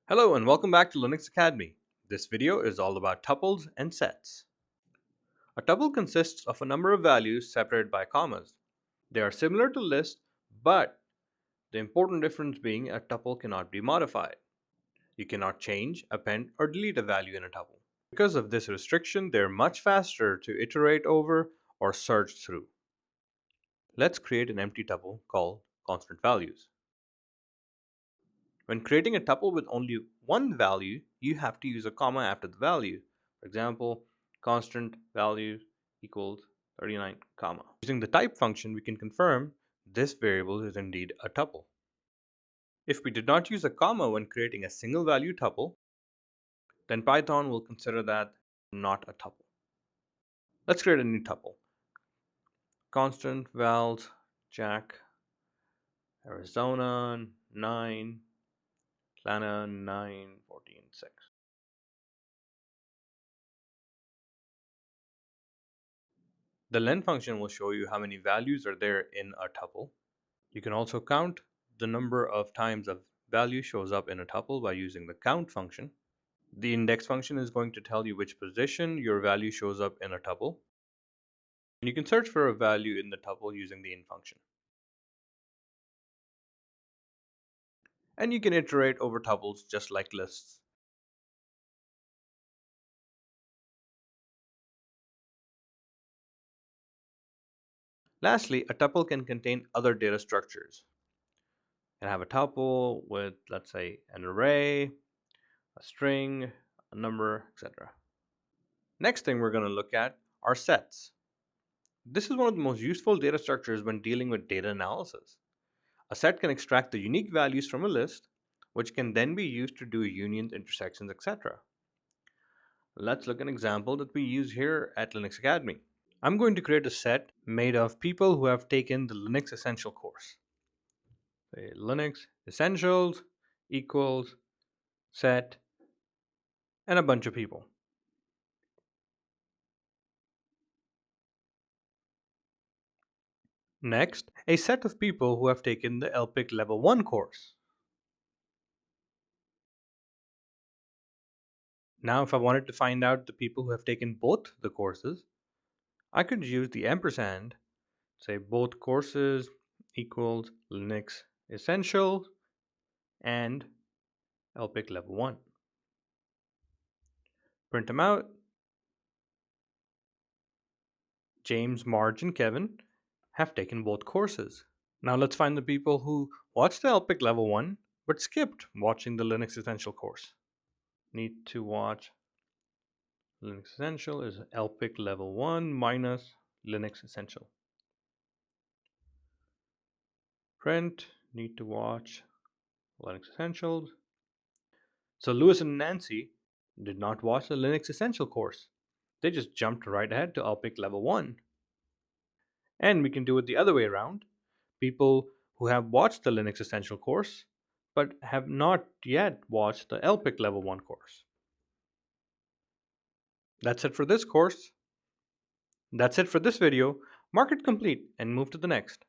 Hello and welcome back to Linux Academy. This video is all about tuples and sets. A tuple consists of a number of values separated by commas. They are similar to lists, but the important difference being a tuple cannot be modified. You cannot change, append, or delete a value in a tuple. Because of this restriction, they are much faster to iterate over or search through. Let's create an empty tuple called constant values. When creating a tuple with only one value, you have to use a comma after the value. For example, constant value equals 39, comma. Using the type function, we can confirm this variable is indeed a tuple. If we did not use a comma when creating a single value tuple, then Python will consider that not a tuple. Let's create a new tuple. Constant vals Jack Arizona 9 Atlanta 9 14 6. The len function will show you how many values are there in a tuple. You can also count the number of times a value shows up in a tuple by using the count function. The index function is going to tell you which position your value shows up in a tuple. And you can search for a value in the tuple using the in function. And you can iterate over tuples just like lists. Lastly, a tuple can contain other data structures. You can have a tuple with, let's say, an array, a string, a number, etc. Next thing we're going to look at are sets. This is one of the most useful data structures when dealing with data analysis. A set can extract the unique values from a list, which can then be used to do unions, intersections, etc. Let's look at an example that we use here at Linux Academy. I'm going to create a set made of people who have taken the Linux Essential course. Say Linux Essentials equals set and a bunch of people. Next, a set of people who have taken the LPIC Level 1 course. Now, if I wanted to find out the people who have taken both the courses, I could use the ampersand, say both courses equals Linux Essentials and LPIC Level 1. Print them out. James, Marge, and Kevin have taken both courses. Now let's find the people who watched the LPIC Level 1 but skipped watching the Linux Essential course. Need to watch Linux Essential is LPIC Level 1 minus Linux Essential. Print, need to watch Linux Essentials. So Lewis and Nancy did not watch the Linux Essential course. They just jumped right ahead to LPIC Level 1. And we can do it the other way around. People who have watched the Linux Essential course but have not yet watched the LPIC Level 1 course. That's it for this course. That's it for this video. Mark it complete and move to the next.